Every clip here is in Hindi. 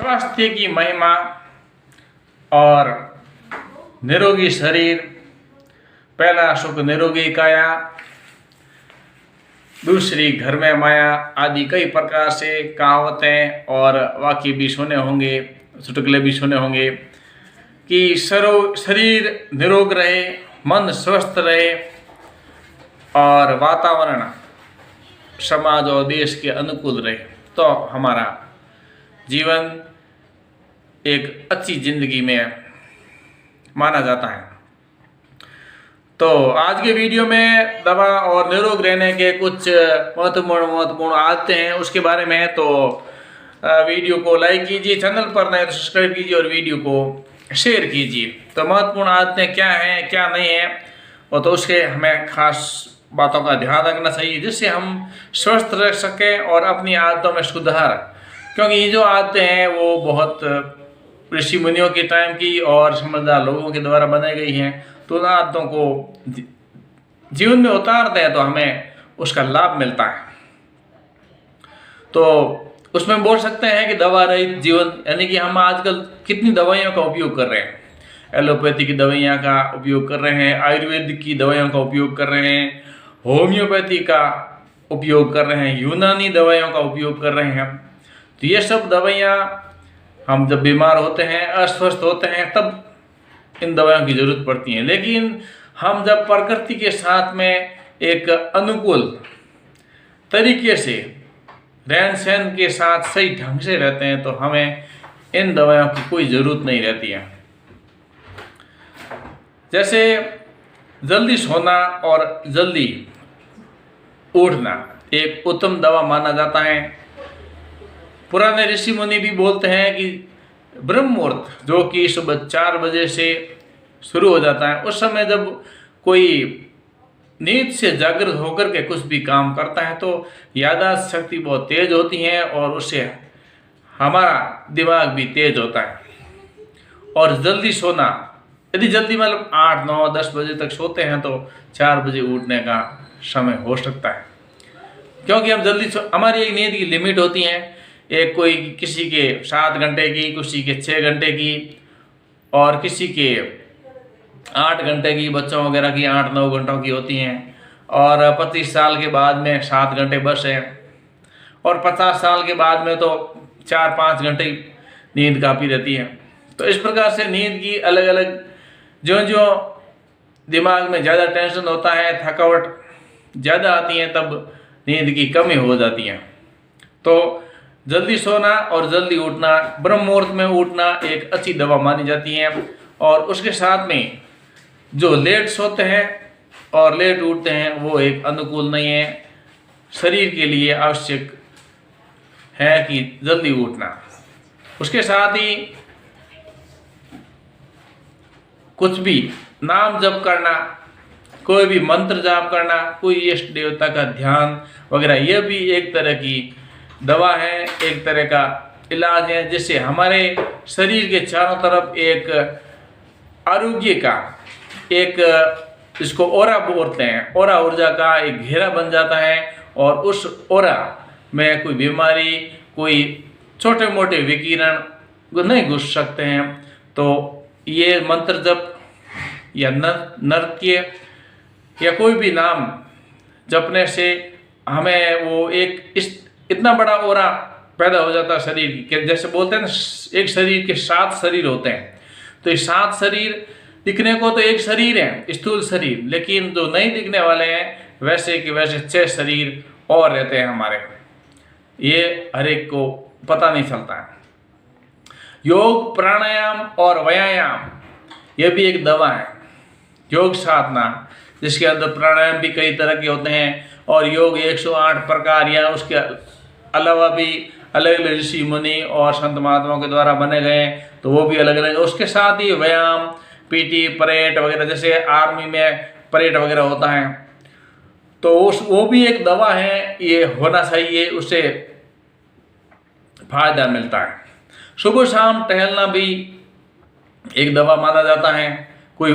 स्वास्थ्य की महिमा और निरोगी शरीर, पहला सुख निरोगी काया, दूसरी घर में माया आदि कई प्रकार से कहावतें और वाक्य भी सुने होंगे, चुटकुले भी सुने होंगे कि शरीर निरोग रहे, मन स्वस्थ रहे और वातावरण समाज और देश के अनुकूल रहे तो हमारा जीवन एक अच्छी जिंदगी में माना जाता है। तो आज के वीडियो में दवा और निरोग रहने के कुछ महत्वपूर्ण आदतें हैं उसके बारे में है। तो वीडियो को लाइक कीजिए, चैनल पर नए तो सब्सक्राइब कीजिए और वीडियो को शेयर कीजिए। तो महत्वपूर्ण आदतें क्या हैं क्या नहीं है और तो उसके हमें खास बातों का ध्यान रखना चाहिए जिससे हम स्वस्थ रह सकें और अपनी आदतों में सुधार, क्योंकि ये जो आदतें हैं वो बहुत ऋषि मुनियों के टाइम की और समझदार लोगों के द्वारा बनाई गई हैं। तो उन आदतों को जीवन में उतारते हैं तो हमें उसका लाभ मिलता है। तो उसमें बोल सकते हैं कि दवा रहित जीवन, यानी कि हम आजकल कितनी दवाइयों का उपयोग कर रहे हैं। एलोपैथी की दवाइयाँ का उपयोग कर रहे हैं, आयुर्वेदिक की दवाइयों का उपयोग कर रहे हैं, होम्योपैथी का उपयोग कर रहे हैं, यूनानी दवाइयों का उपयोग कर रहे हैं। तो ये सब दवाइयाँ हम जब बीमार होते हैं, अस्वस्थ होते हैं, तब इन दवाइयों की जरूरत पड़ती है। लेकिन हम जब प्रकृति के साथ में एक अनुकूल तरीके से रहन सहन के साथ सही ढंग से रहते हैं तो हमें इन दवाइयों की कोई ज़रूरत नहीं रहती है। जैसे जल्दी सोना और जल्दी उठना एक उत्तम दवा माना जाता है। पुराने ऋषि मुनि भी बोलते हैं कि ब्रह्म मुहूर्त जो कि सुबह 4 बजे से शुरू हो जाता है, उस समय जब कोई नींद से जागृत होकर के कुछ भी काम करता है तो याददाश्त शक्ति बहुत तेज होती है और उससे हमारा दिमाग भी तेज होता है। और जल्दी सोना, यदि जल्दी मतलब 8, 9, 10 बजे तक सोते हैं तो 4 बजे उठने का समय हो सकता है, क्योंकि हम जल्दी हमारी एक नींद की लिमिट होती है। एक कोई किसी के 7 घंटे की, किसी के 6 घंटे की और किसी के 8 घंटे की, बच्चों वगैरह की 8-9 घंटों की होती हैं। और 25 साल के बाद में 7 घंटे बस है और 50 साल के बाद में तो 4-5 घंटे नींद काफ़ी रहती है। तो इस प्रकार से नींद की अलग अलग जो दिमाग में ज़्यादा टेंशन होता है, थकावट ज़्यादा आती है, तब नींद की कमी हो जाती है। तो जल्दी सोना और जल्दी उठना, ब्रह्म मुहूर्त में उठना एक अच्छी दवा मानी जाती है। और उसके साथ में जो लेट सोते हैं और लेट उठते हैं वो एक अनुकूल नहीं है। शरीर के लिए आवश्यक है कि जल्दी उठना। उसके साथ ही कुछ भी नाम जप करना, कोई भी मंत्र जाप करना, कोई इष्ट देवता का ध्यान वगैरह, यह भी एक तरह की दवा है, एक तरह का इलाज है जिससे हमारे शरीर के चारों तरफ एक आरोग्य का एक, इसको ओरा बोलते हैं, ओरा ऊर्जा का एक घेरा बन जाता है और उस ओरा में कोई बीमारी, कोई छोटे मोटे विकिरण नहीं घुस सकते हैं। तो ये मंत्र जप या नृत्य या कोई भी नाम जपने से हमें वो इतना बड़ा ओरा पैदा हो जाता है शरीर के। जैसे बोलते हैं ना, एक शरीर के 7 शरीर होते हैं। तो ये 7 शरीर दिखने को तो एक शरीर है, स्थूल शरीर, लेकिन जो नहीं दिखने वाले हैं वैसे के वैसे 6 शरीर और रहते हैं हमारे। ये हर एक को पता नहीं चलता है। योग, प्राणायाम और व्यायाम यह भी एक दवा है। योग साधना, जिसके अंदर प्राणायाम भी कई तरह के होते हैं और योग 108 प्रकार या उसके अलावा भी अलग अलग ऋषि मुनि और संत महात्माओं के द्वारा बने गए, तो वो भी अलग अलग। उसके साथ ही व्यायाम, पीटी, परेड वगैरह, जैसे आर्मी में परेड वगैरह होता है, तो वो भी एक दवा है। ये होना चाहिए, उससे फायदा मिलता है। सुबह शाम टहलना भी एक दवा माना जाता है। कोई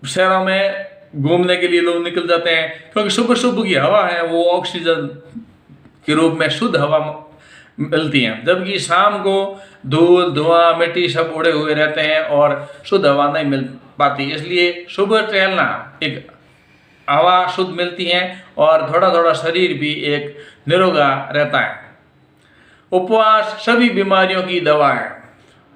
शहरों में घूमने के लिए लोग निकल जाते हैं क्योंकि सुबह सुबह की हवा है वो ऑक्सीजन के रूप में शुद्ध हवा मिलती हैं, जबकि शाम को धूल धुआं मिट्टी सब उड़े हुए रहते हैं और शुद्ध हवा नहीं मिल पाती। इसलिए सुबह टहलना, एक हवा शुद्ध मिलती है और थोड़ा थोड़ा शरीर भी एक निरोगा रहता है। उपवास सभी बीमारियों की दवा है।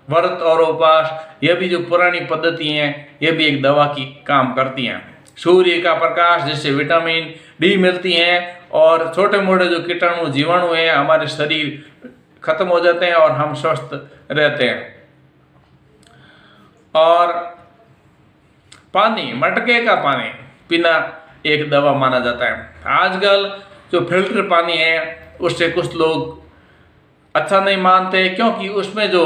व्रत और उपवास, यह भी जो पुरानी पद्धति हैं, यह भी एक दवा की काम करती हैं। सूर्य का प्रकाश जिससे विटामिन डी मिलती हैं और छोटे मोटे जो कीटाणु जीवाणु हैं हमारे शरीर खत्म हो जाते हैं और हम स्वस्थ रहते हैं। और पानी, मटके का पानी पीना एक दवा माना जाता है। आजकल जो फिल्टर पानी है उससे कुछ लोग अच्छा नहीं मानते, क्योंकि उसमें जो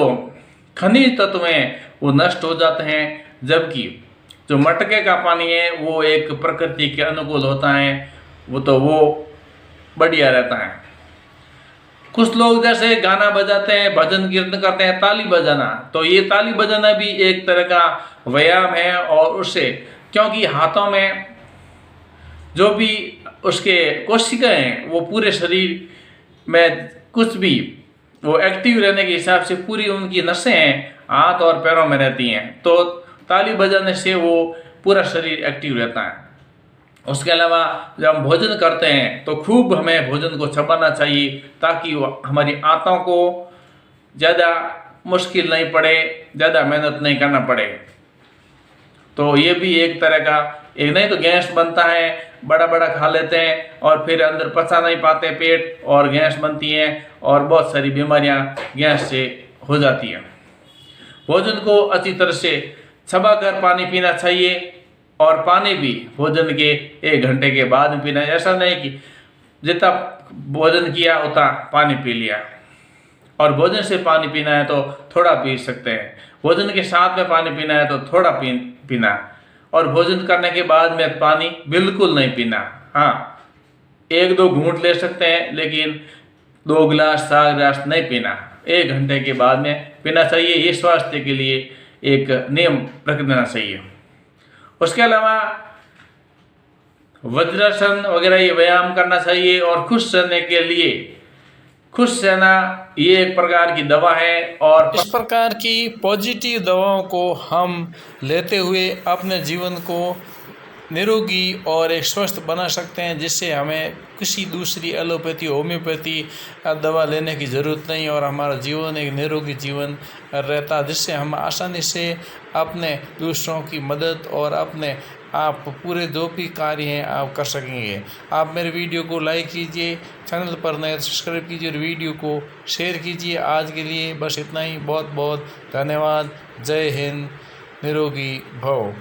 खनिज तत्व हैं वो नष्ट हो जाते हैं, जबकि जो मटके का पानी है वो एक प्रकृति के अनुकूल होता है, वो बढ़िया रहता है। कुछ लोग जैसे गाना बजाते हैं, भजन कीर्तन करते हैं, ताली बजाना, तो ये ताली बजाना भी एक तरह का व्यायाम है। और उससे, क्योंकि हाथों में जो भी उसके कोशिकाएं हैं वो पूरे शरीर में कुछ भी वो एक्टिव रहने के हिसाब से पूरी उनकी नसें हैं हाथ और पैरों में रहती हैं, तो ताली बजाने से वो पूरा शरीर एक्टिव रहता है। उसके अलावा जब हम भोजन करते हैं तो खूब हमें भोजन को चबाना चाहिए, ताकि वो हमारी आंतों को ज़्यादा मुश्किल नहीं पड़े, ज़्यादा मेहनत नहीं करना पड़े। तो ये भी एक तरह का, एक नहीं तो गैस बनता है, बड़ा बड़ा खा लेते हैं और फिर अंदर पचा नहीं पाते पेट और गैस बनती है और बहुत सारी बीमारियां गैस से हो जाती हैं। भोजन को अच्छी तरह से चबा कर पानी पीना चाहिए और पानी भी भोजन के 1 घंटे के बाद में पीना है। ऐसा नहीं कि जितना भोजन किया उतना पानी पी लिया, और भोजन से पानी पीना है तो थोड़ा पी सकते हैं, भोजन के साथ में पानी पीना है तो थोड़ा पीना, और भोजन करने के बाद में पानी बिल्कुल नहीं पीना। हाँ, 1-2 घूंट ले सकते हैं, लेकिन 2 गिलास 4 गिलास नहीं पीना, 1 घंटे के बाद में पीना चाहिए। ये स्वास्थ्य के लिए एक नियम रख देना चाहिए। उसके अलावा वज्रासन वगैरह ये व्यायाम करना चाहिए। और खुश रहने के लिए, खुश रहना ये एक प्रकार की दवा है, और इस प्रकार की पॉजिटिव दवाओं को हम लेते हुए अपने जीवन को निरोगी और एक स्वस्थ बना सकते हैं, जिससे हमें किसी दूसरी एलोपैथी होम्योपैथी दवा लेने की ज़रूरत नहीं, और हमारा जीवन एक निरोगी जीवन रहता है, जिससे हम आसानी से अपने दूसरों की मदद और अपने आप पूरे जो भी कार्य हैं आप कर सकेंगे। आप मेरे वीडियो को लाइक कीजिए, चैनल पर नए सब्सक्राइब कीजिए और वीडियो को शेयर कीजिए। आज के लिए बस इतना ही। बहुत बहुत धन्यवाद। जय हिंद, निरोगी भव।